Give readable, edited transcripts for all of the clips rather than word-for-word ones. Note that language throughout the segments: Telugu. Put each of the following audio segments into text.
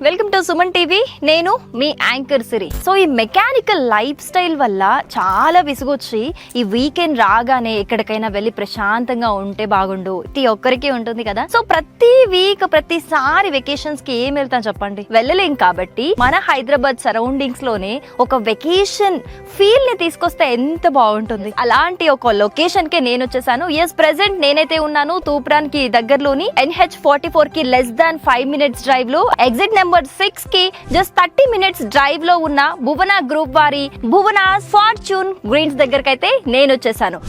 Welcome to Suman TV. నేను మీ యాంకర్ సిరి. సో ఈ మెకానికల్ లైఫ్ స్టైల్ వల్ల చాలా విసుగొచ్చి ఈ వీకెండ్ రాగానే ఎక్కడికైనా వెళ్ళి ప్రశాంతంగా ఉంటే బాగుండు, ప్రతి ఒక్కరికి ఉంటుంది కదా. సో ప్రతి వీక్ ప్రతిసారి వెకేషన్స్ కి ఏం వెళ్తాం చెప్పండి, వెళ్ళలేం. కాబట్టి మన హైదరాబాద్ సరౌండింగ్స్ లోనే ఒక వెకేషన్ ఫీల్ ని తీసుకొస్తే ఎంత బాగుంటుంది. అలాంటి ఒక లొకేషన్ కి నేను వచ్చేసాను. ఎస్, ప్రెసెంట్ నేనైతే ఉన్నాను తూప్రాన్ కి దగ్గరలోని NH44 కి లెస్ దాన్ 5 minutes డ్రైవ్ లో, ఎగ్జిట్ నెంబర్ 6 కి జస్ట్ 30 minutes డ్రైవ్ లో ఉన్న భువన గ్రూప్ వారి భువన ఫార్చ్యూన్ గ్రీన్స్ దగ్గరకైతే నేను వచ్చేసాను.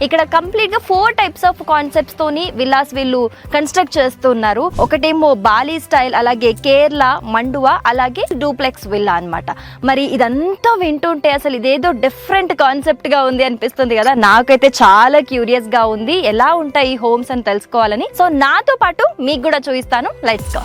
ఇక్కడ కంప్లీట్ గా 4 types ఆఫ్ కాన్సెప్ట్స్ తోని విల్లాస్ వీళ్ళు కన్స్ట్రక్ట్ చేస్తున్నారు. ఒకటేమో బాలీ స్టైల్, అలాగే కేరళ, మండువా, అలాగే డూప్లెక్స్ విల్లా అన్నమాట. మరి ఇదంతా వింటుంటే అసలు ఇదేదో డిఫరెంట్ కాన్సెప్ట్ గా ఉంది అనిపిస్తుంది కదా. నాకైతే చాలా క్యూరియస్ గా ఉంది ఎలా ఉంటాయి ఈ హోమ్స్ అని తెలుసుకోవాలని. సో నాతో పాటు మీకు కూడా చూపిస్తాను. Let's go.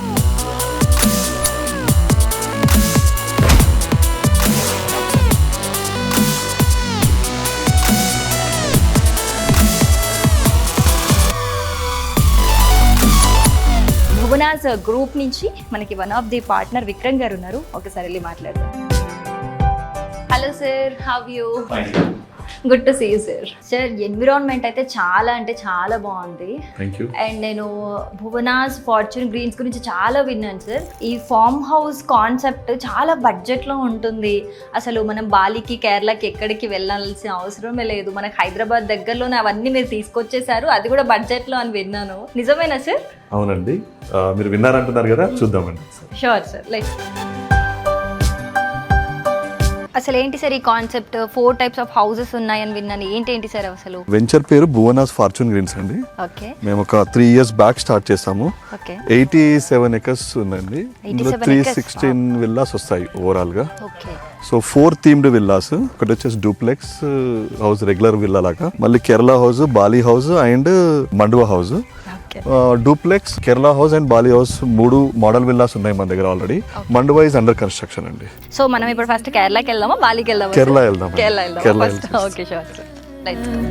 భువనాస్ గ్రూప్ నుంచి మనకి one of the partner Vikram గారు ఉన్నారు. ఒకసారి వెళ్ళి మాట్లాడదాం. Hello sir, how you? Good to see you sir. Sir, environment అయితే చాలా అంటే చాలా బాగుంది. అండ్ నేను భువనాస్ ఫార్చ్యూన్ గ్రీన్స్ గురించి చాలా విన్నాను సార్. ఈ ఫార్మ్ హౌస్ కాన్సెప్ట్ చాలా బడ్జెట్ లో ఉంటుంది. అసలు మనం బాలికి, కేరళకి ఎక్కడికి వెళ్ళాల్సిన అవసరమే లేదు. మనకు హైదరాబాద్ దగ్గరలోనే అవన్నీ మీరు తీసుకొచ్చేసారు, అది కూడా బడ్జెట్ లో అని విన్నాను. నిజమేనా సార్? అవునండి, మీరు విన్నారంటున్నారు కదా, చూద్దామండి. Sure sir, let's. అసలు ఏంటి సార్ ఈ కాన్సెప్ట్? 4 types ఆఫ్ హౌసెస్ ఉన్నాయని విన్నాను. ఏంటి సార్ అసలు? వెంచర్ పేరు భువనాస్ ఫార్చ్యూన్ గ్రీన్స్ అండి. ఓకే. మేము ఒక 3 years బ్యాక్ స్టార్ట్ చేసాము. ఓకే. 87 acres ఉందండి. ఇందులో 316 విల్లాస్ వస్తాయి ఓవరాల్ గా. ఓకే. So 4 themed villas. ఒకటి వచ్చేసి డూప్లెక్స్ హౌస్, రెగ్యులర్ విల్లా లాగా. మళ్ళీ Kerala house, Bali house and Manduva house. Duplex, Kerala house and Bali house 3 model villas ఉన్నాయి మన దగ్గర already. Manduva is under construction అండి. సో మనం ఇప్పుడు ఫస్ట్ కేరళకి వెళ్దామా, బాలీకి వెళ్దామా? కేరళ వెళ్దాం. Okay, sure sir. Let's go.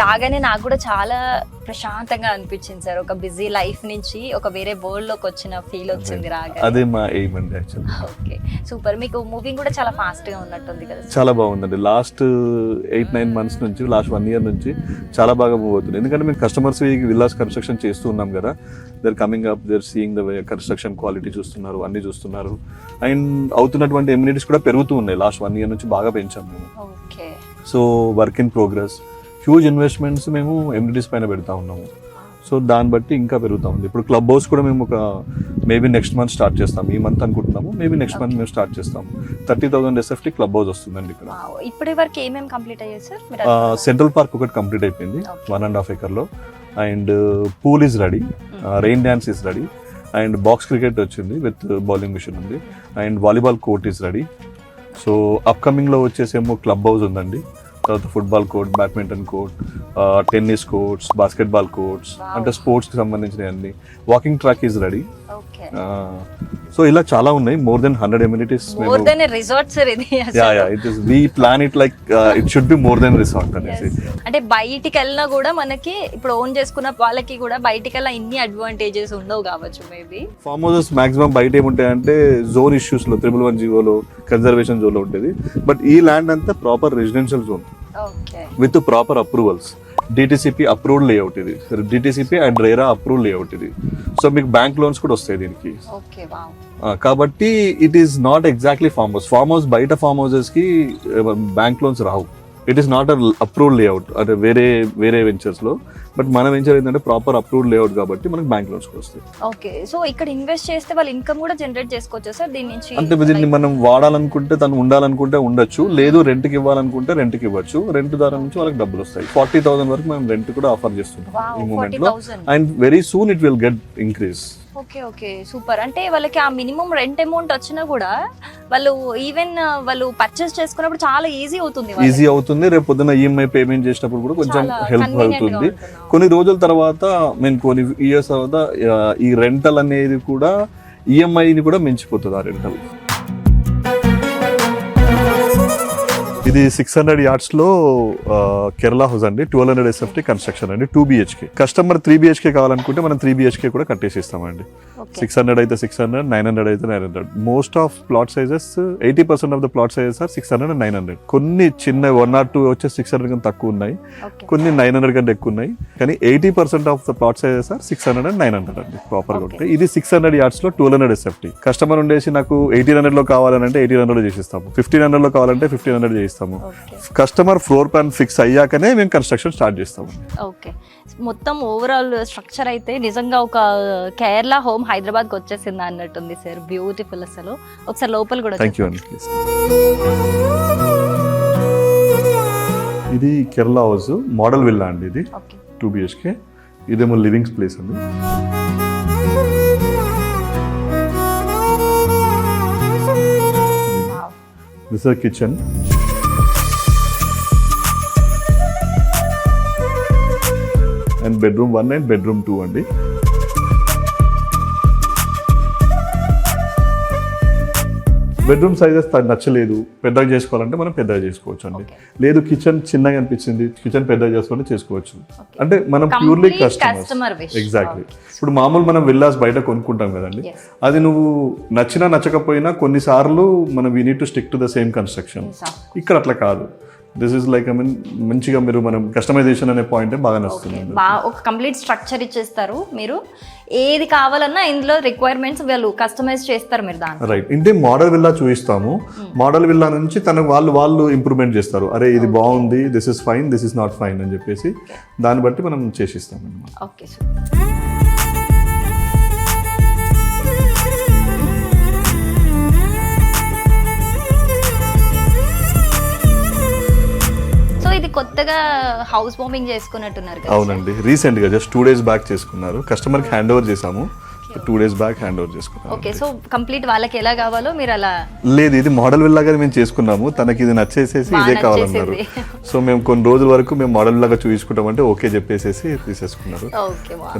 రాగానే నాకు కూడా చాలా ప్రశాంతంగా అనిపించింది సార్. ఒక బిజీ లైఫ్ నుంచి ఒక వేరే వరల్డ్ లోకి వచ్చిన ఫీల్ వచ్చింది రాగానే. అదే మా ఎయిమ్ అండి యాక్చువల్లీ. Okay, super. మీకు మూవింగ్ కూడా చాలా ఫాస్ట్ గా ఉన్నట్టుంది కదా? చాలా బాగుందండి. లాస్ట్ 8-9 months నుంచి, లాస్ట్ 1 year నుంచి చాలా బాగా మూవ్ అవుతుంది. ఎందుకంటే మేము కస్టమర్స్ విల్లాస్ కన్స్ట్రక్షన్ చేస్తూ ఉన్నాం కదా. They're coming up, they're seeing the way construction quality చూస్తున్నారు, అన్ని చూస్తున్నారు. అండ్ అవుతున్నటువంటి ఎమ్యూనిటీస్ కూడా పెరుగుతూ ఉన్నాయి. లాస్ట్ 1 year నుంచి బాగా పెంచాం మేము. Okay. So work in progress, huge investments మేము ఎమ్యూనిటీస్ పైన పెడతా ఉన్నాము. సో దాన్ని బట్టి ఇంకా పెరుగుతా ఉంది. ఇప్పుడు క్లబ్ హౌస్ కూడా మేము ఒక మేబీ నెక్స్ట్ మంత్ స్టార్ట్ చేస్తాం. ఈ మంత్ అనుకుంటున్నాము, మేబీ నెక్స్ట్ మంత్ మేము స్టార్ట్ చేస్తాము. 30,000 SFT క్లబ్ హౌస్ వస్తుందండి ఇక్కడ. ఇప్పటి వరకు ఏమేమి కంప్లీట్ అయ్యాయి సార్? సెంట్రల్ పార్క్ ఒకటి కంప్లీట్ అయిపోయింది 1.5 acre లో. And pool is ready, rain dance is ready, and box cricket వచ్చింది విత్ బౌలింగ్ మిషన్ ఉంది, and volleyball court is ready. So upcoming లో వచ్చేసేమో క్లబ్ హౌస్ ఉందండి, తర్వాత football court, badminton court, tennis courts, basketball courts, అంటే స్పోర్ట్స్ కి సంబంధించిన అన్ని. Walking track is ready. So ఇలా చాలా ఉన్నాయి. More than 100 amenities. More than resort sir ఇది. It is, we plan it like it should be more than resort అనేసి. అంటే బయటికి వెళ్ళినా కూడా మనకి ఇప్పుడు ఓన్ చేసుకున్న వాళ్ళకి కూడా బయటికి వెళ్ళినా ఇన్ని అడ్వాంటేజెస్ ఉండవు కావచ్చు మేబీ. ఫార్మ్ హౌసెస్ మాక్సిమం బయట ఏముంటాయంటే జోన్ ఇష్యూస్ లో 311 కన్జర్వేషన్ జోన్ లో ఉంటుంది. బట్ ఈ ల్యాండ్ అంతా proper residential zone with proper approvals. DTCP approved layout ఇది, DTCP and RERA approved layout ఇది. సో మీకు బ్యాంక్ లోన్స్ కూడా వస్తాయి దీనికి. కాబట్టి it is not exactly farm house. Farm house బయట ఫార్మ్ హౌసెస్ కి bank loans Rao. It is not approved layout అంటే వేరే వెంచర్స్ లో. బట్ మన వెంచర్ ఏంటంటే ప్రాపర్ అప్రూవ్డ్ లేఅవుట్ కాబట్టి మనకి బ్యాంక్ లోన్స్ కూడా వస్తాయి. ఓకే. సో ఇక్కడ ఇన్వెస్ట్ చేస్తే వాళ్ళ ఇన్కమ్ కూడా జనరేట్ చేసుకోవచ్చు సార్ దీని నుంచి? అంటే దీన్ని మనం వాడాలనుకుంటే, తను ఉండాలనుకుంటే ఉండొచ్చు, లేదు రెంట్ కి ఇవ్వాలనుకుంటే రెంట్ కి ఇవ్వచ్చు. రెంట్ ద్వారా నుంచి వాళ్ళకి డబ్బులు వస్తాయి. 40,000 వరకు మేము రెంట్ కూడా ఆఫర్ చేస్తున్నాం ఈ మూమెంట్ లో. And very soon it will get increase. Okay, okay, super. అంటే వాళ్ళకి ఆ మినిమం రెంట్ అమౌంట్ వచ్చినా కూడా వాళ్ళు ఈవెన్ వాళ్ళు పర్చేస్ చేసుకున్నప్పుడు చాలా ఈజీ అవుతుంది. రేపు పొద్దున్న ఈఎంఐ పేమెంట్ చేసినప్పుడు కూడా కొంచెం హెల్ప్ అవుతుంది. కొన్ని రోజుల తర్వాత, కొన్ని ఇయర్స్ తర్వాత ఈ రెంటల్ అనేది కూడా ఈఎంఐని కూడా మించిపోతుంది ఆ రెంటల్. ఇది 600 yards లో కేరళ హౌస్ అండి, 1200 SFT కన్స్ట్రక్షన్ అండి, 2 BHK. కస్టమర్ 3 BHK కావాలనుకుంటే మనం 3 BHK కూడా కట్టేసి ఇస్తామండి. 600 అయితే 600, 900 అయితే 900. Most of plot sizes 80% of the plot sizes are 600 and 900. కొన్ని చిన్న 1 or 2 వచ్చే 600 కంటే తక్కువ ఉన్నాయి, కొన్ని 900 కంటే ఎక్కువ ఉన్నాయి, కానీ 80% of the plot sizes are 600 and 900 అండి ప్రాపర్ గా ఉంటాయి. ఇది 600 yards లో 1200 SFT. కస్టమర్ ఉండేసి నాకు 1800 లో కావాలంటే 1800 లో చేసిస్తాము, 1500 లో కావాలంటే 1500 చేయిస్తాము. కస్టమర్ ఫ్లోర్ ప్లాన్ ఫిక్స్ అయ్యాకనే మేము కన్స్ట్రక్షన్ స్టార్ట్ చేస్తాము. ఓకే, మొత్తం ఓవరాల్ స్ట్రక్చర్ అయితే నిజంగా ఒక కేరళ హోమ్ హైదరాబాద్కి వచ్చేసింది అన్నట్టుంది సార్. బ్యూటిఫుల్ అసలు. ఒకసారి లోపల కూడా థ్యాంక్ యూ అండి. ఇది కేరళ హౌస్ మోడల్ విల్లా అండి, ఇది 2 BHK. ఇదేమో లివింగ్ ప్లేస్ అండి. This is kitchen. And bedroom 1 and bedroom 2 అండి. బెడ్రూమ్ సైజెస్ నచ్చలేదు, పెద్దగా చేసుకోవాలంటే మనం పెద్దగా చేసుకోవచ్చు అండి. లేదు కిచెన్ చిన్నగా అనిపించింది, కిచెన్ పెద్దగా చేసుకుంటే చేసుకోవచ్చు. అంటే మనం ప్యూర్లీ కస్టమర్. ఎగ్జాక్ట్లీ. ఇప్పుడు మామూలు మనం విల్లాస్ బయట కొనుక్కుంటాం కదండి, అది నువ్వు నచ్చినా నచ్చకపోయినా కొన్నిసార్లు మనం we need to stick to the same construction. ఇక్కడ అట్లా కాదు. దిస్ ఇస్ లైక్ మంచిగా మీరు మనం కస్టమైజేషన్ అనే పాయింట్ బాగా నచ్చుతుంది. ఒక కంప్లీట్ స్ట్రక్చర్ ఇచ్చేస్తారు మీరు, ఏది కావాలన్నా ఇందులో రిక్వైర్మెంట్స్ వాళ్ళు కస్టమైజ్ చేస్తారు మీరు దాన్ని. రైట్. ఇంటే మోడల్ విల్లా చూపిస్తాము, మోడల్ విల్లా నుంచి తనకు వాళ్ళు ఇంప్రూవ్మెంట్ చేస్తారు. అరే ఇది బాగుంది, this is fine, this is not fine అని చెప్పేసి దాన్ని బట్టి మనం చేసిస్తాం అన్నమాట. ఓకే. ఇది కొత్తగా హౌస్ వార్మింగ్ చేసుకున్నట్టున్నారు కదా? అవునండి, రీసెంట్ గా జస్ట్ 2 days బ్యాక్ చేసుకున్నారు. కస్టమర్ కి హ్యాండ్ ఓవర్ చేసాము, 2 days బ్యాక్ హ్యాండ్ ఓవర్ చేసుకున్నాము. ఓకే, సో కంప్లీట్ వాళ్ళకి ఎలా కావాలో మీరు అలా? లేదు, ఇది మోడల్ విల్లాగా మేము చేసుకున్నాము, తనకి ఇది నచ్చేసేసి ఇదే కావాలన్నారు. సో మేము కొన్ని రోజుల వరకు మేము మోడల్ విల్లాగా చూపించుకుంటామంటే ఓకే చెప్పేసేసి తీసేసుకున్నారు.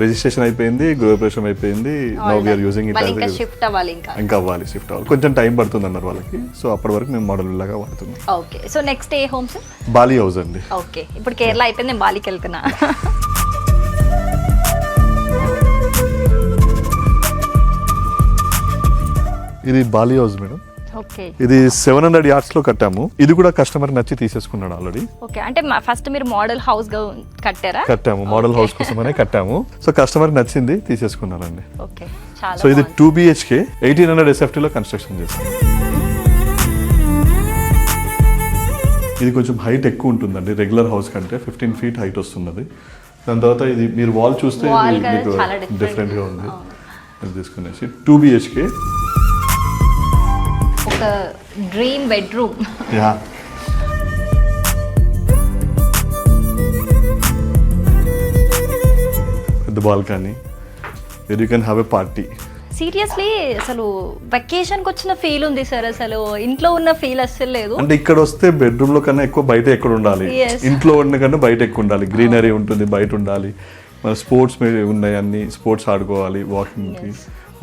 రిజిస్ట్రేషన్ అయిపోయింది, గృహప్రవేశం అయిపోయింది. Now we are using it. ఇంకా షిఫ్ట్ అవ్వాలి, ఇంకా అవ్వాలి, షిఫ్ట్ అవ్వాలి, కొంచెం టైం పడుతుంది అన్నారు వాళ్ళకి. సో అప్పటి వరకు మేము మోడల్ విల్లాగా వాడుతున్నాం. ఓకే, సో నెక్స్ట్ ఏ హోమ్స్? బాలి హౌస్ అండి. ఓకే, ఇప్పుడు కేరళ అయిపోయింది, నేను బాలికి వెళ్తున్నా. ఇది బాలి హౌస్ మేడం. ఓకే, ఇది 700 yards లో కట్టాము. ఇది కూడా కస్టమర్ నచ్చి తీసేసుకున్నాడు ఆల్రెడీ. ఓకే, అంటే ఫస్ట్ మీరు మోడల్ హౌస్ కట్టారా? కట్టాము, మోడల్ హౌస్ కోసమనే కట్టాము. సో కస్టమర్ నచ్చింది, తీసేసుకున్నారండి. ఓకే, చాలా. సో ఇది 2 BHK 1800 SFT లో కన్స్ట్రక్షన్ చేస్తాం. ఇది కొంచెం హైట్ ఎక్కువ ఉంటుందండి, రెగ్యులర్ హౌస్ కంటే 15 feet హైట్ వస్తున్నది. దాని తర్వాత ఇది మీరు వాల్ చూస్తే మీకు డిఫరెంట్ గా ఉంది. ఇది తీసుకునేసి 2 BHK. ఒక డ్రీమ్ బెడ్రూమ్. యా, పెద్ద balcony, where you can have a party. Seriously అసలు వెకేషన్కి వచ్చిన ఫీల్ ఉంది సార్. అసలు ఇంట్లో ఉన్న ఫీల్ అస్సలు లేదు. అంటే ఇక్కడ వస్తే బెడ్రూమ్ లో కన్నా ఎక్కువ బయట ఎక్కడ ఉండాలి, ఇంట్లో ఉన్న కన్నా బయట ఎక్కువ ఉండాలి. గ్రీనరీ ఉంటుంది, బయట ఉండాలి, మన స్పోర్ట్స్ ఉన్నాయి, అన్ని స్పోర్ట్స్ ఆడుకోవాలి, వాకింగ్ కి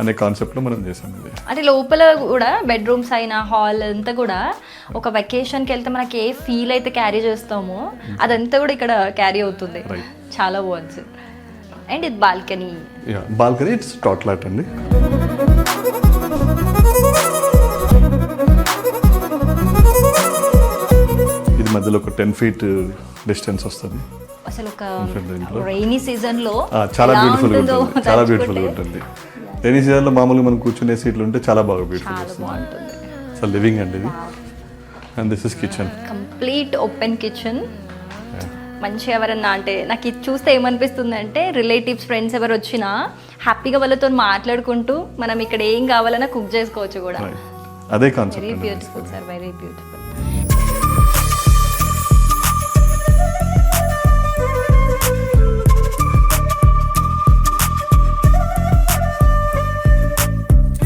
అనే కాన్సెప్ట్ లో మనం చేసాం. అంటే లోపల కూడా బెడ్రూమ్స్ అయినా హాల్ అంతా కూడా ఒక వెకేషన్కి వెళ్తే మనకి ఏ ఫీల్ అయితే క్యారీ చేస్తామో అదంతా కూడా ఇక్కడ క్యారీ అవుతుంది. చాలా బాగుంది. అండ్ ఇది బాల్కనీ. బాల్కనీ ఇట్స్ టాట్లాట్ అండి. ఇది మధ్యలో ఒక 10 feet డిస్టెన్స్ వస్తుంది. అసలు ఒక రైనీ సీజన్ లో చాలా బ్యూటిఫుల్ గా ఉంటుంది, చాలా బ్యూటిఫుల్ గా ఉంటుంది. రైనీ సీజన్ లో మామూలుగా మనం కూర్చునే సీట్లు ఉంటే చాలా బాగా బ్యూటిఫుల్ వస్తుంది. సో లివింగ్ అండి ఇది. And this is kitchen, complete open kitchen. మంచిగా ఎవరన్నా అంటే నాకు ఇది చూస్తే ఏమనిపిస్తుంది అంటే రిలేటివ్స్ ఫ్రెండ్స్ ఎవరు వచ్చినా హ్యాపీగా వాళ్ళతో మాట్లాడుకుంటూ మనం ఇక్కడ ఏం కావాలన్నా కుక్ చేసుకోవచ్చు కూడా. అదే concept. Very beautiful sir, very beautiful.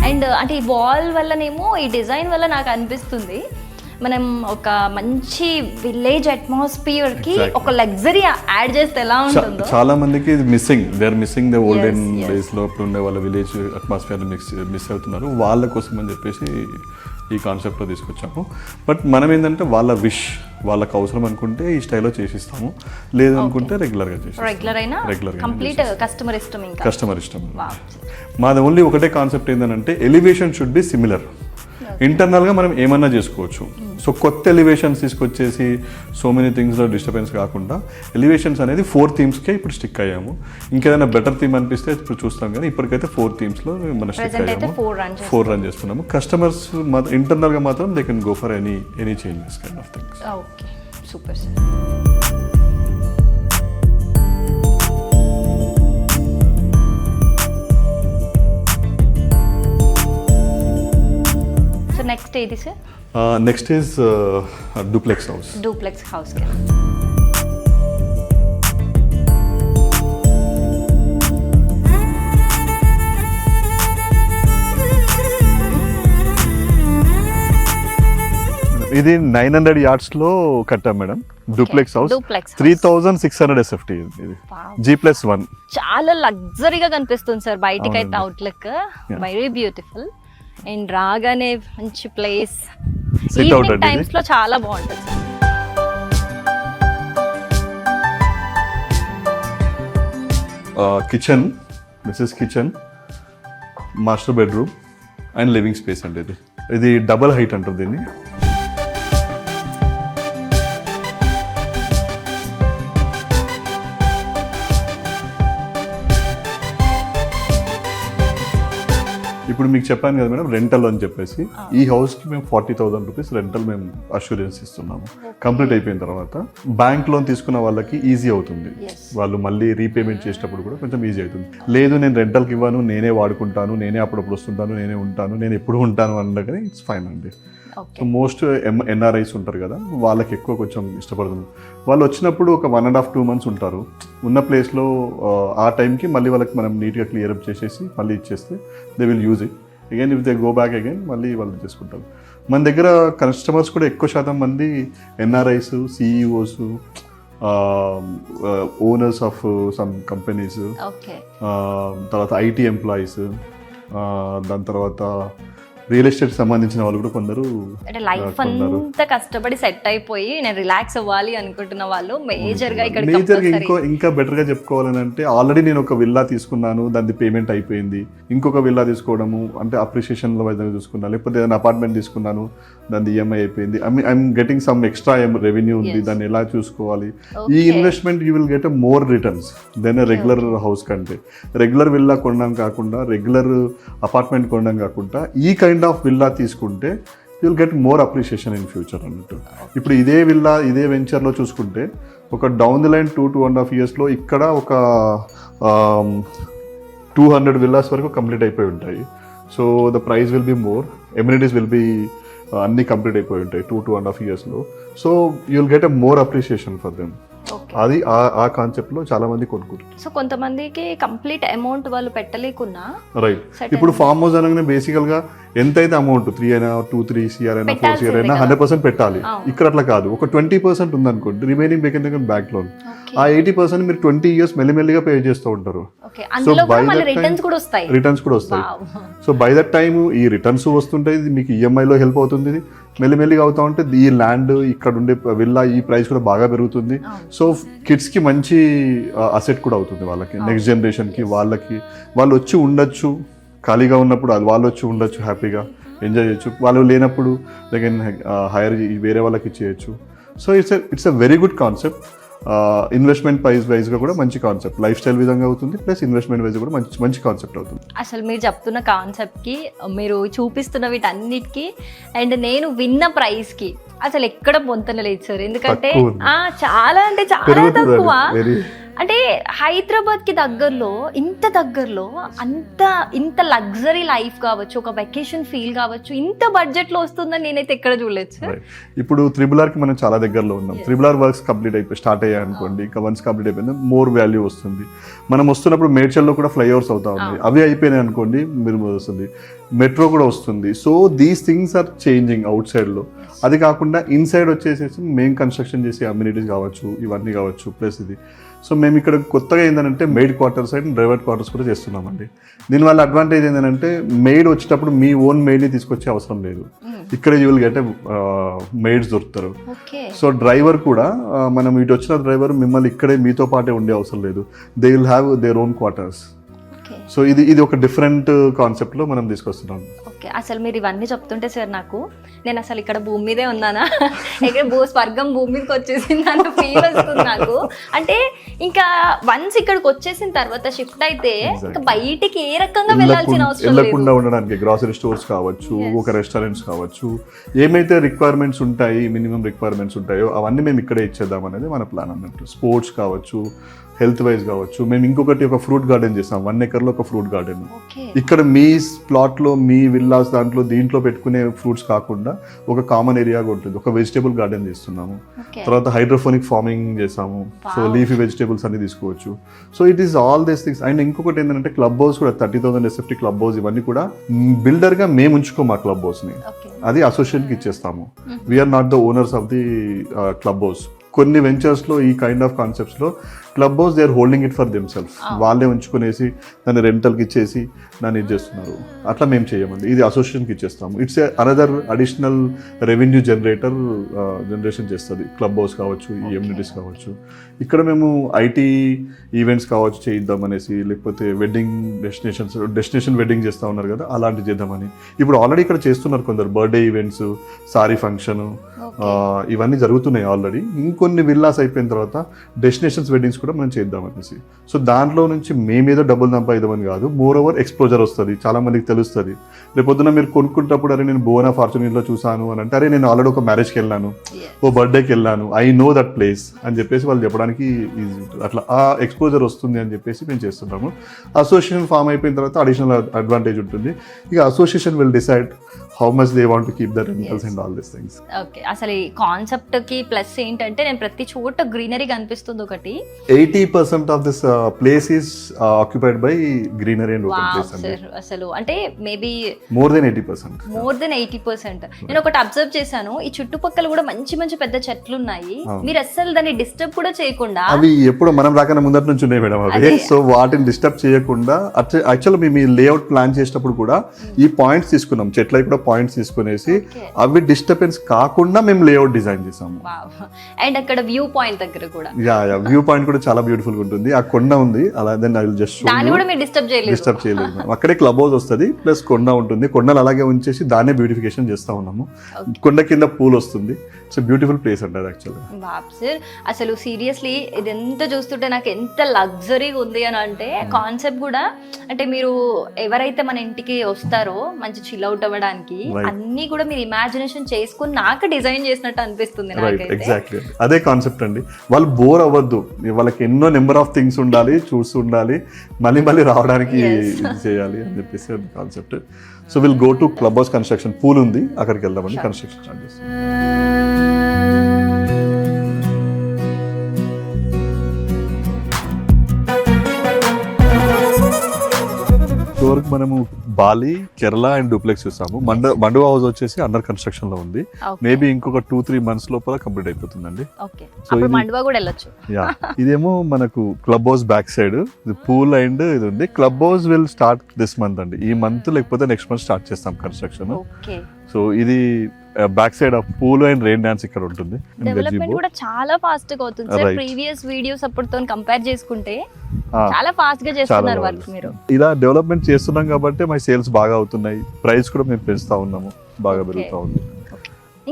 And అంటే ఈ వాల్ వల్లనేమో, ఈ డిజైన్ వల్ల నాకు అనిపిస్తుంది మనం ఒక మంచి విలేజ్ అట్మాస్ఫియర్ కి ఒక లగ్జరీ యాడ్ చేస్తే ఎలా ఉంటుందో. చాలా మందికి ఇది missing, they are missing the olden days లో ఉండే వాళ్ళ విలేజ్ అట్మాస్ఫియర్ మిస్ అవుతున్నారు. వాళ్ళ కోసం అని చెప్పేసి ఈ కాన్సెప్ట్లో తీసుకొచ్చాము. బట్ మనం ఏంటంటే వాళ్ళ విష్, వాళ్ళకి అవసరం అనుకుంటే ఈ స్టైల్లో చేసిస్తాము, లేదనుకుంటే రెగ్యులర్గా చేసి రెగ్యులర్ అయినా కంప్లీట్ కస్టమర్ ఇష్టం. ఇంకా కస్టమర్ ఇష్టం. మాది ఓన్లీ ఒకటే కాన్సెప్ట్ ఏంటంటే ఎలివేషన్ షుడ్ బి సిమిలర్. ఇంటర్నల్గా మనం ఏమన్నా చేసుకోవచ్చు. సో కొత్త ఎలివేషన్స్ తీసుకొచ్చేసి సో మెనీ థింగ్స్లో డిస్టర్బెన్స్ కాకుండా ఎలివేషన్స్ అనేది 4 థీమ్స్కే ఇప్పుడు స్టిక్ అయ్యాము. ఇంకేదైనా బెటర్ థీమ్ అనిపిస్తే ఇప్పుడు చూస్తాం, కానీ ఇప్పటికైతే 4 థీమ్స్లో మనం స్టిక్ అయ్యాము. 4 రన్ చేస్తున్నాము. కస్టమర్స్ ఇంటర్నల్గా మాత్రం they can go for any changes kind of things. Okay, super sir. Next ఏది sir? Next is duplex house. Duplex house. ఇది 900 yardsలో కట్టాం మేడం. Duplex house 3600 SFT. ఇది G+1. చాలా లగ్జరీగా కనిపిస్తుంది సార్ బయటికి అయితే. అవుట్లుక్ వెరీ బ్యూటిఫుల్ అండ్ రాగానే మంచి ప్లేస్. ఈవినింగ్ టైమ్స్ లో చాలా బాగుంటుంది. Kitchen, this is kitchen, master bedroom and living space అండి. ఇది డబల్ హైట్ అంటారు దీన్ని. ఇప్పుడు మీకు చెప్పాను కదా మేడం, రెంటల్ అని చెప్పేసి ఈ హౌస్కి మేము 40,000 రూపీస్ రెంటల్ మేము అష్యూరెన్స్ ఇస్తున్నాము. కంప్లీట్ అయిపోయిన తర్వాత బ్యాంక్ లోన్ తీసుకున్న వాళ్ళకి ఈజీ అవుతుంది. వాళ్ళు మళ్ళీ రీపేమెంట్ చేసేటప్పుడు కూడా కొంచెం ఈజీ అవుతుంది. లేదు నేను రెంటల్కి ఇవ్వను, నేనే వాడుకుంటాను, నేనే అప్పుడప్పుడు వస్తుంటాను, నేనే ఉంటాను, నేను ఎప్పుడు ఉంటాను అనగానే ఇట్స్ ఫైన్ అండి. సో మోస్ట్ ఎన్ఆర్ఐస్ ఉంటారు కదా, వాళ్ళకి ఎక్కువ కొంచెం ఇష్టపడుతుంది. వాళ్ళు వచ్చినప్పుడు ఒక 1.5-2 months ఉంటారు. ఉన్న ప్లేస్లో ఆ టైంకి మళ్ళీ వాళ్ళకి మనం నీట్గా క్లియర్ అప్ చేసేసి మళ్ళీ ఇచ్చేస్తే they will use it again. If they go back again మళ్ళీ వాళ్ళు చేసుకుంటారు. మన దగ్గర కస్టమర్స్ కూడా ఎక్కువ శాతం మంది NRIs, CEOs, owners of some companies, తర్వాత ఐటీ ఎంప్లాయీస్, దాని తర్వాత రియల్ ఎస్టేట్ సంబంధించిన వాళ్ళు కూడా కొందరు. అంటే లైఫ్ అంతా కష్టపడి సెట్ అయిపోయి నేను రిలాక్స్ అవ్వాలి అనుకుంటున్న వాళ్ళు మేజర్గా ఇంకా బెటర్గా చెప్పుకోవాలని అంటే, ఆల్రెడీ నేను ఒక విల్లా తీసుకున్నాను, దాని పేమెంట్ అయిపోయింది, ఇంకొక విల్లా తీసుకోవడము అంటే అప్రిషియేషన్లో వైద్యంగా చూసుకున్నాను, లేకపోతే ఏదైనా అపార్ట్మెంట్ తీసుకున్నాను, దాని ఈఎంఐ అయిపోయింది, I'm getting some extra revenue ఉంది, దాన్ని ఎలా చూసుకోవాలి. ఈ investment you will get a more returns than a regular house కంటే. రెగ్యులర్ విల్లా కొనడం కాకుండా, రెగ్యులర్ అపార్ట్మెంట్ కొనడం కాకుండా ఈ కైండ్ ఆఫ్ విల్లా తీసుకుంటే you will get more appreciation in future అన్నట్టు. ఇప్పుడు ఇదే విల్లా ఇదే వెంచర్లో చూసుకుంటే ఒక డౌన్ ది లైన్ 2.5 yearsలో ఇక్కడ ఒక 200 villas వరకు కంప్లీట్ అయిపోయి ఉంటాయి. So the price will be more, amenities will be అన్నీ కంప్లీట్ అయిపోయి ఉంటాయి 2.5 yearsలో. So you will get a more appreciation for them. అది ఆ కాన్సెప్ట్లో చాలా మంది కొనుక్కుంటారు. సో కొంతమందికి కంప్లీట్ అమౌంట్ వాళ్ళు పెట్టలేకున్నా, రైట్. ఇప్పుడు ఫామ్ హౌస్ అనగానే బేసికల్ గా ఎంతైతే అమౌంట్ 3 అయినా 2-3 CR అయినా 4 CR అయినా 100% పెట్టాలి. ఇక్కడ అట్లా కాదు, ఒక 20% ఉందనుకోండి, రిమైనింగ్ బెకెన్ బ్యాంక్ లోన్. ఆ 80% మీరు 20 years మెల్లిమెల్లిగా పే చేస్తూ ఉంటారు. సో బై దట్ రిటర్న్స్ కూడా వస్తాయి. సో బై దట్ టైమ్ ఈ రిటర్న్స్ వస్తుంటాయి, మీకు ఈఎంఐలో హెల్ప్ అవుతుంది. మెల్లిమెల్లిగా అవుతా ఉంటే ఈ ల్యాండ్ ఇక్కడ ఉండే విల్లా ఈ ప్రైస్ కూడా బాగా పెరుగుతుంది. సో కిడ్స్కి మంచి అసెట్ కూడా అవుతుంది వాళ్ళకి, నెక్స్ట్ జనరేషన్కి. వాళ్ళు వచ్చి ఉండొచ్చు, ఖాళీగా ఉన్నప్పుడు వాళ్ళు వచ్చి ఉండొచ్చు, హ్యాపీగా ఎంజాయ్ చేయొచ్చు. వాళ్ళు లేనప్పుడు లైక్ హైర్ వేరే వాళ్ళకి ఇచ్చేయచ్చు. So it's a very good concept. Investment వైజ్గా కూడా మంచి కాన్సెప్ట్, లైఫ్ స్టైల్ విధంగా అవుతుంది, ప్లస్ ఇన్వెస్ట్మెంట్ వైజ్ కూడా మంచి కాన్సెప్ట్ అవుతుంది. అసలు మీరు చెప్తున్న కాన్సెప్ట్కి, మీరు చూపిస్తున్న వీటన్నిటికీ అండ్ నేను విన్న ప్రైస్కి అసలు ఎక్కడ పొంతన లేదు సార్. ఎందుకంటే చాలా అంటే చాలా తక్కువ. అంటే హైదరాబాద్ కి దగ్గరలో, ఇంత దగ్గరలో ఇంత లగ్జరీ లైఫ్ కావచ్చు, ఒక వెకేషన్ ఫీల్ కావచ్చు, ఇంత బడ్జెట్ లో వస్తుందని నేనైతే ఎక్కడ చూడలేదు సార్. ఇప్పుడు త్రిబుల్ ఆర్ కి మనం చాలా దగ్గరలో ఉన్నాం. త్రిబుల్ ఆర్ వర్క్స్ కంప్లీట్ అయిపోయి స్టార్ట్ అయ్యాయి అనుకోండి, ఇంకా వన్స్ కంప్లీట్ అయిపోయింది మోర్ వాల్యూ వస్తుంది. మనం వస్తున్నప్పుడు మేడ్చల్లో కూడా ఫ్లైఓవర్స్ అవుతా ఉన్నాయి, అవి అయిపోయినాయి అనుకోండి మీరు వస్తుంది, మెట్రో కూడా వస్తుంది. So these things are changing అవుట్ సైడ్లో. అది కాకుండా ఇన్సైడ్ వచ్చేసేసి మెయిన్ కన్స్ట్రక్షన్ చేసే అమ్యూనిటీస్ కావచ్చు, ఇవన్నీ కావచ్చు, ప్లస్ ఇది. సో మేము ఇక్కడ కొత్తగా ఏంటంటే maid quarters and driver quarters కూడా చేస్తున్నామండి. దీనివల్ల అడ్వాంటేజ్ ఏంటంటే మెయిడ్ వచ్చేటప్పుడు మీ ఓన్ మెయిడ్ని తీసుకొచ్చే అవసరం లేదు. ఇక్కడ యూ విల్ గెట్ మెయిడ్స్ దొరుకుతారు. సో డ్రైవర్ కూడా మనం ఇటు వచ్చిన డ్రైవర్ మిమ్మల్ని ఇక్కడే మీతో పాటే ఉండే అవసరం లేదు. They will have their own quarters. So ఇది ఒక డిఫరెంట్ కాన్సెప్ట్లో మనం తీసుకొస్తున్నాం. ఓకే, అసలు మీరు ఇవన్నీ చెప్తుంటే సార్ నాకు నేను అసలు ఇక్కడ భూమి మీదే ఉన్నానా, ఇక్కడ స్వర్గం భూమి మీదకి వచ్చేసింది అన్న ఫీల్ వస్తుంది నాకు. అంటే ఇంకా వన్స్ ఇక్కడికి వచ్చేసిన తర్వాత షిఫ్ట్ అయితే ఇంకా బయటికి ఏ రకంగా వెళ్ళాల్సిన అవసరం వెళ్ళకుండా ఉండడానికి గ్రాసరీ స్టోర్స్ కావచ్చు, ఒక రెస్టారెంట్స్ కావచ్చు, ఏమైతే రిక్వైర్మెంట్స్ ఉంటాయి, మినిమం రిక్వైర్మెంట్స్ ఉంటాయో అవన్నీ మేము ఇక్కడే ఇచ్చేద్దాం అనేది మన ప్లాన్ అన్నట్టు. స్పోర్ట్స్ కావచ్చు, హెల్త్ వైజ్ కావచ్చు. మేము ఇంకొకటి ఒక ఫ్రూట్ గార్డెన్ చేసాం, 1 acre ఒక ఫ్రూట్ గార్డెన్. ఇక్కడ మీ ప్లాట్లో మీ విల్లాస్ దీంట్లో పెట్టుకునే ఫ్రూట్స్ కాకుండా ఒక కామన్ ఏరియాగా ఉంటుంది. ఒక వెజిటేబుల్ గార్డెన్ చేస్తున్నాము. తర్వాత హైడ్రోఫోనిక్ ఫార్మింగ్ చేసాము. సో లీఫీ వెజిటేబుల్స్ అన్ని తీసుకోవచ్చు. So it is all these things. And ఇంకొకటి ఏంటంటే క్లబ్ హౌస్ కూడా 30,000 SFT క్లబ్ హౌస్ ఇవన్నీ కూడా బిల్డర్గా మేము ఉంచుకోము. ఆ క్లబ్ హౌస్ని అది అసోసియేషన్కి ఇచ్చేస్తాము. We are not the owners of the club house. కొన్ని వెంచర్స్లో ఈ కైండ్ ఆఫ్ కాన్సెప్ట్స్లో club house they are holding it for themself. వాళ్ళే ఉంచుకునేసి దాన్ని రెంటల్కి ఇచ్చేసి దాన్ని ఇది చేస్తున్నారు. అట్లా మేము చేయమండి, ఇది అసోసియేషన్కి ఇచ్చేస్తాము. It's another additional revenue generation చేస్తుంది. క్లబ్ హౌస్ కావచ్చు, ఈ ఎమ్యూనిటీస్ కావచ్చు. ఇక్కడ మేము ఐటీ ఈవెంట్స్ కావచ్చు చేయిద్దాం అనేసి, లేకపోతే వెడ్డింగ్ డెస్టినేషన్ వెడ్డింగ్ చేస్తూ ఉన్నారు కదా, అలాంటివి చేద్దామని. ఇప్పుడు ఆల్రెడీ ఇక్కడ చేస్తున్నారు కొందరు, బర్త్డే ఈవెంట్స్, సారీ ఫంక్షన్, ఇవన్నీ జరుగుతున్నాయి ఆల్రెడీ. ఇంకొన్ని విల్లాస్ అయిపోయిన తర్వాత డెస్టినేషన్స్ వెడ్డింగ్స్ కూడా మనం చేద్దాం అనేసి. సో దాంట్లో నుంచి మేమేదో డబ్బులు సంపాదిద్దామని కాదు, మోర్ ఓవర్ ఎక్స్పోజర్ వస్తుంది, చాలా మందికి తెలుస్తుంది. రేపొద్దున మీరు కొనుక్కుంటప్పుడు అరే నేను బోనా ఫార్చునేట్లో చూసాను అని అంటే, అరే నేను ఆల్రెడీ ఒక మ్యారేజ్కి వెళ్ళాను, ఓ బర్త్డేకి వెళ్ళాను, ఐ నో దట్ ప్లేస్ అని చెప్పేసి వాళ్ళు చెప్పడానికి ఈజీ ఉంటుంది. అట్లా ఆ ఎక్స్పోజర్ వస్తుంది అని చెప్పేసి మేము చేస్తున్నాము. అసోసియేషన్ ఫామ్ అయిపోయిన తర్వాత అడిషనల్ అడ్వాంటేజ్ ఉంటుంది. ఇక association will decide how much they want to keep the rentals and all this things. Okay, అసలు ఈ కాన్సెప్ట్ కి ప్లస్ ఏంటంటే నేను ప్రతి చోట గ్రీనరీ కనిపిస్తుంది. ఒకటి 80% of this place is occupied by greenery and open place అండి. అసలు అంటే మేబీ మోర్ దెన్ 80%. నేను ఒకటి అబ్జర్వ్ చేశాను, ఈ చుట్టుపక్కల కూడా మంచి మంచి పెద్ద చెట్లు ఉన్నాయి. మీరు అసలు దాన్ని డిస్టర్బ్ కూడా చేయకుండా, అవి ఎప్పుడు మనం రాకన్నా ముందర నుంచి ఉన్నాయి మేడం అవి. సో వాటిని డిస్టర్బ్ చేయకుండా యాక్చువల్ మేము ఈ లేఅవుట్ ప్లాన్ చేసేటప్పుడు కూడా ఈ పాయింట్స్ తీసుకున్నాం, చెట్లకి కూడా పాయింట్స్ తీసుకునేసి అవి డిస్టర్బెన్స్ కాకుండా మేము లేఅవుట్ డిజైన్ చేసాము. అండ్ అక్కడ వ్యూ పాయింట్ దగ్గర కూడా వ్యూ పాయింట్ కూడా చాలా బ్యూటిఫుల్ గా ఉంటుంది. ఆ కొండ ఉంది, అలా then I will just disturb చేయలేదు. అక్కడే క్లబ్ హౌస్ వస్తుంది, ప్లస్ కొండ ఉంటుంది. కొండలు అలాగే ఉంచేసి దాన్నే బ్యూటిఫికేషన్ చేస్తా ఉన్నాము. కొండ కింద పూల్ వస్తుంది. సో బ్యూటిఫుల్ ప్లేస్ అంటారు యాక్చువల్గా. సార్ అసలు సీరియస్లీ ఇది ఎంత చూస్తుంటే నాకు ఎంత లగ్జరీగా ఉంది అని అంటే, కాన్సెప్ట్ కూడా అంటే మీరు ఎవరైతే మన ఇంటికి వస్తారో మంచి చిల్ అవుట్ అవ్వడానికి అన్ని కూడా మీరు ఇమాజినేషన్ చేసుకుని నాకు డిజైన్ చేసినట్టు అనిపిస్తుంది నాకైతే. ఎగ్జాక్ట్లీ అదే కాన్సెప్ట్ అండి. వాళ్ళు బోర్ అవ్వద్దు, వాళ్ళకి ఎన్నో నెంబర్ ఆఫ్ థింగ్స్ ఉండాలి, చూస్తూ ఉండాలి, మళ్ళీ రావడానికి ఇది చేయాలి అని చెప్పేసి concept. So will go to club house construction. Pool ఉంది, అక్కడికి వెళ్దామని కన్స్ట్రక్షన్ స్టార్ట్ చేస్తాం. వరకు మనము బాలి, కేరళ అండ్ డూప్లెక్స్ చూసాము. మండువా హౌస్ వచ్చేసి అండర్ కన్స్ట్రక్షన్ లో ఉంది. మేబీ ఇంకొక 2-3 months లోపల కంప్లీట్ అయిపోతుందండి. ఇదేమో మనకు club house back side pool and ఇది ఉంది. Club house will start this month అండి. ఈ మంత్ లేకపోతే నెక్స్ట్ మంత్ స్టార్ట్ చేస్తాం కన్స్ట్రక్షన్. సో ఇది back side of pool and rain dance ఇక్కడ ఉంటుంది. డెవలప్మెంట్ కూడా చాలా ఫాస్ట్ గా అవుతుంది సార్. ప్రీవియస్ వీడియోస్ అప్పుడుతో కంపేర్ చేసుకుంటే చాలా ఫాస్ట్ గా చేస్తున్నారు వర్క్ మీరు. ఇలా డెవలప్మెంట్ చేస్తున్నాం కాబట్టి మా సేల్స్ బాగా అవుతున్నాయి. ప్రైస్ కూడా మేము పెంచుతా ఉన్నాము, బాగా పెరుగుతా ఉంది.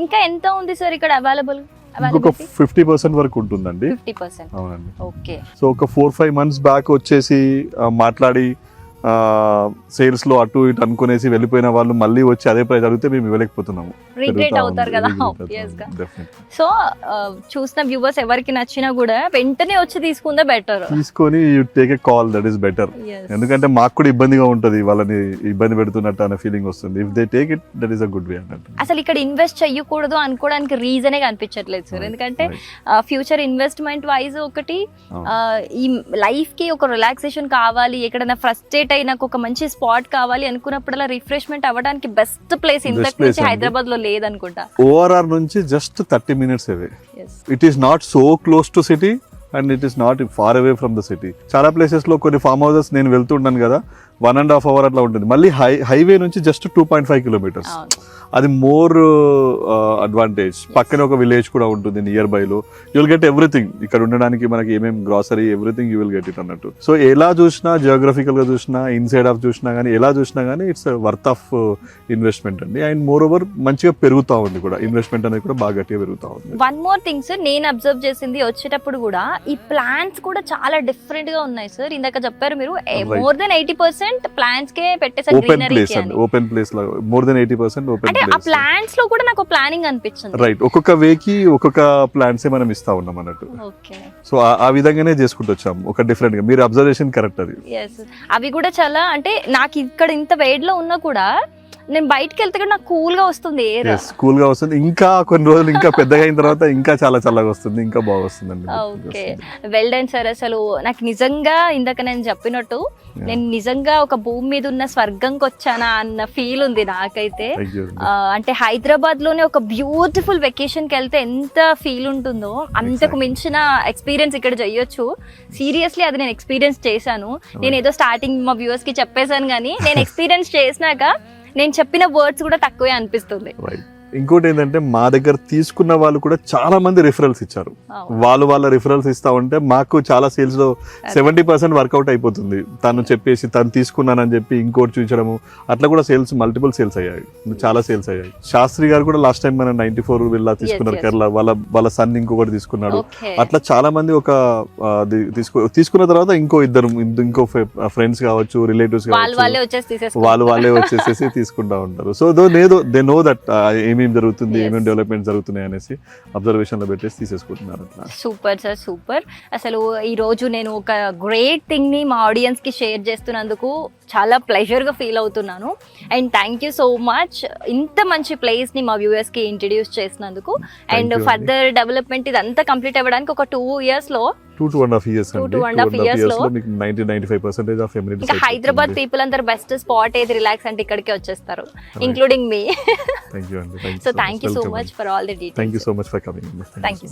ఇంకా ఎంత ఉంది సార్ ఇక్కడ అవైలబుల్? ఇంకొక 50% వరకు ఉంటుందండి. 50%? అవునండి. ఓకే. సో ఒక 4-5 months బ్యాక్ వచ్చేసి మాట్లాడి సేల్స్ లో అటు ఇటు అనుకునేసి వెళ్ళిపోయిన వాళ్ళు మళ్ళీ వచ్చి అదే ప్రైస్ అడిగితే మేము ఇవ్వలేకపోతున్నాము. రిగ్రెట్ అవుతారు కదా ఆబ్వియస్ గా. సో చూసిన వ్యూవర్స్ ఎవరికి నచ్చినా కూడా వెంటనే వచ్చి తీసుకుందే బెటర్. తీసుకొని you take a call, that is better. ఎందుకంటే మాకు కూడా ఇబ్బందిగా ఉంటది, వాళ్ళని ఇబ్బంది పెడుతున్నట్టు అనే ఫీలింగ్ వస్తుంది. If they take it, that is a good way అన్నట్టు. అసలు ఇక్కడ ఇన్వెస్ట్ చేయకూడదు అనుకోవడానికి రీజనే కనిపించట్లేదు సార్. ఎందుకంటే ఫ్యూచర్ ఇన్వెస్ట్మెంట్ వైజ్ ఒకటి, ఈ లైఫ్ కి ఒక రిలాక్సేషన్ కావాలి, ఎక్కడైనా ఫ్రస్ట్రేట్ అయినా ఒక మంచి స్పాట్ కావాలి అనుకున్నప్పుడల్లా రిఫ్రెష్మెంట్ అవ్వడానికి బెస్ట్ ప్లేస్ ఇంతకు నుంచి హైదరాబాద్ లో లేదనుకుంటా. ORR నుంచి just 30 minutes away. It is not so close to city, and it is not far away from the city. చాలా ప్లేసెస్ లో కొన్ని ఫార్మ్ హౌసెస్ నేను వెళ్తుంటాను కదా, 1.5 hours అట్లా ఉంటుంది. మళ్ళీ హైవే నుంచి జస్ట్ 2.5 kilometers. అది మోర్ అడ్వాంటేజ్. పక్కనే ఒక విలేజ్ కూడా ఉంటుంది నియర్ బై లో. You will get everything. ఇక్కడ ఉండడానికి మనకి ఏమేమి grocery everything you will get it అన్నట్టు. సో ఎలా చూసినా, జియోగ్రఫికల్ గా చూసినా, ఇన్సైడ్ ఆఫ్ చూసినా కానీ, ఎలా చూసినా కానీ ఇట్స్ వర్త్ ఆఫ్ ఇన్వెస్ట్మెంట్ అండి. అండ్ మోర్ ఓవర్ మంచిగా పెరుగుతా ఉంది కూడా, ఇన్వెస్ట్మెంట్ అనేది కూడా బాగా గట్టిగా పెరుగుతా ఉంది. వన్ మోర్ థింగ్ సార్, నేను అబ్జర్వ్ చేసింది వచ్చేటప్పుడు కూడా ఈ ప్లాన్స్ కూడా చాలా డిఫరెంట్ గా ఉన్నాయి సార్. ఇందాక చెప్పారు మీరు మోర్ దెన్ 80% ప్లాన్స్ కే పెట్టేసారు, ఓపెన్ ప్లేస్ అండి. ఓపెన్ ప్లేస్ లో మోర్ దెన్ 80% ఓపెన్. ఆ ప్లాంట్స్ లో కూడా నాకు ప్లానింగ్ అనిపించింది. రైట్, ఒక్కొక్క వేకి ఒక్కొక్క ప్లాంట్స్ మనం ఇస్తా ఉన్నాం అన్నట్టు. ఓకే, సో ఆ విధంగానే చేసుకుంటూ వచ్చాం ఒక డిఫరెంట్ గా. మీరు అబ్జర్వేషన్ కరెక్ట్ అది. అవి కూడా చాలా, అంటే నాకు ఇక్కడ ఇంత వేడ్ లో ఉన్నా కూడా నేను బయటకి వెళ్తే కూడా నాకు కూల్ గా వస్తుంది, ఎయిర్ కూల్ గా వస్తుంది. ఇంకా కొన్ని రోజులు ఇంకా పెద్దగా అయిన తర్వాత ఇంకా చాలా చల్లగా వస్తుంది, ఇంకా బాగా వస్తుందండి. Okay, well done sir. అసలు నాకు నిజంగా ఇందాక నేను చెప్పినట్టు నేను నిజంగా ఒక భూమి మీద ఉన్న స్వర్గంకి వచ్చానా అన్న ఫీల్ ఉంది నాకైతే. అంటే హైదరాబాద్ లోనే ఒక బ్యూటిఫుల్ వెకేషన్ కి వెళ్తే ఎంత ఫీల్ ఉంటుందో అంతకు మించిన ఎక్స్పీరియన్స్ ఇక్కడ చేయొచ్చు. సీరియస్లీ అది నేను ఎక్స్పీరియన్స్ చేశాను. నేను ఏదో స్టార్టింగ్ మా వ్యూవర్స్ కి చెప్పేశాను, కానీ నేను ఎక్స్పీరియన్స్ చేసినాక నేను చెప్పిన వర్డ్స్ కూడా తక్కువే అనిపిస్తుంది. ఇంకోటి ఏంటంటే మా దగ్గర తీసుకున్న వాళ్ళు కూడా చాలా మంది రిఫరల్స్ ఇచ్చారు. వాళ్ళ రిఫరల్స్ ఇస్తా ఉంటే మాకు చాలా సేల్స్ లో 70% వర్కౌట్ అయిపోతుంది. తను చెప్పేసి తను తీసుకున్నానని చెప్పి ఇంకోటి చూపించడము, అట్లా కూడా సేల్స్ మల్టిపుల్ సేల్స్ అయ్యాయి, చాలా సేల్స్ అయ్యాయి. శాస్త్రి గారు కూడా లాస్ట్ టైం మన 94 విల్లా తీసుకున్నారు కేరళ. వాళ్ళ సన్ ఇంకొకటి తీసుకున్నాడు. అట్లా చాలా మంది ఒక తీసుకున్న తర్వాత ఇంకో ఫ్రెండ్స్ కావచ్చు, రిలేటివ్స్ కావచ్చు, వాళ్ళే వచ్చేసేసి తీసుకుంటా ఉంటారు. సో దే నో దట్ ఏమేమి జరుగుతుంది, ఏమేమి డెవలప్మెంట్ జరుగుతున్నాయి అనేసి అబ్జర్వేషన్ లో పెట్టేసి తీసేసుకుంటున్నారు. Super sir, super. అసలు ఈ రోజు నేను ఒక గ్రేట్ థింగ్ ని మా ఆడియన్స్ కి షేర్ చేస్తున్నందుకు చాలా ప్లెజర్ గా ఫీల్ అవుతున్నాను. And thank you so much, ఇంత మంచి ప్లేస్ ని మా వ్యూవర్స్ కి ఇంట్రడ్యూస్ చేసినందుకు. అండ్ ఫర్దర్ డెవలప్మెంట్ ఇదంతా కంప్లీట్ అవ్వడానికి ఒక 2 years లో 2.5 years అండి. 2.5 years లో మీకు 90-95% ఆఫ్ ఎమ్యూనిటీస్. హైదరాబాద్ పీపుల్ అందరు బెస్ట్ స్పాట్ ఏది రిలాక్స్ అంటే ఇక్కడికే వచ్చేస్తారు, ఇంక్లూడింగ్ మీ. థ్యాంక్ యూ అండి. So thank you so much for all the details. Thank you so much for coming. Thank you.